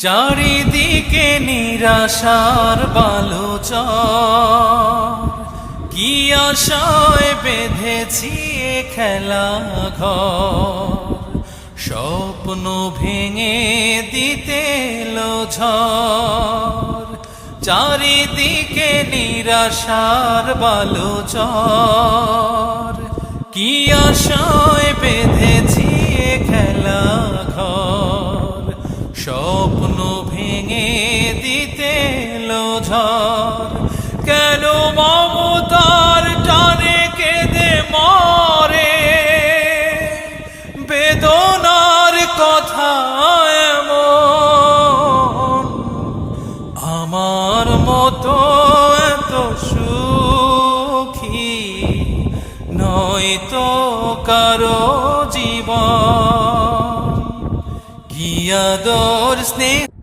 চারিদিকে নিরাশার বালুচর, কি আশায় বেঁধেছি এ খেলা ঘর। স্বপ্ন ভেঙে দিতে এলো ঝড়, চারিদিকে নিরাশার বালুচর, কি আশায় বেঁধেছি এ খেলা ঘর। স্বপ্ন ভেঙে দিতে এলো ঝড়, কেন মমতার টানে কেঁদে মরে, বেদনার কথা এমন। আমার মতো এত সুখী নয়তো কারো জীবন। কি আদর স্নেহ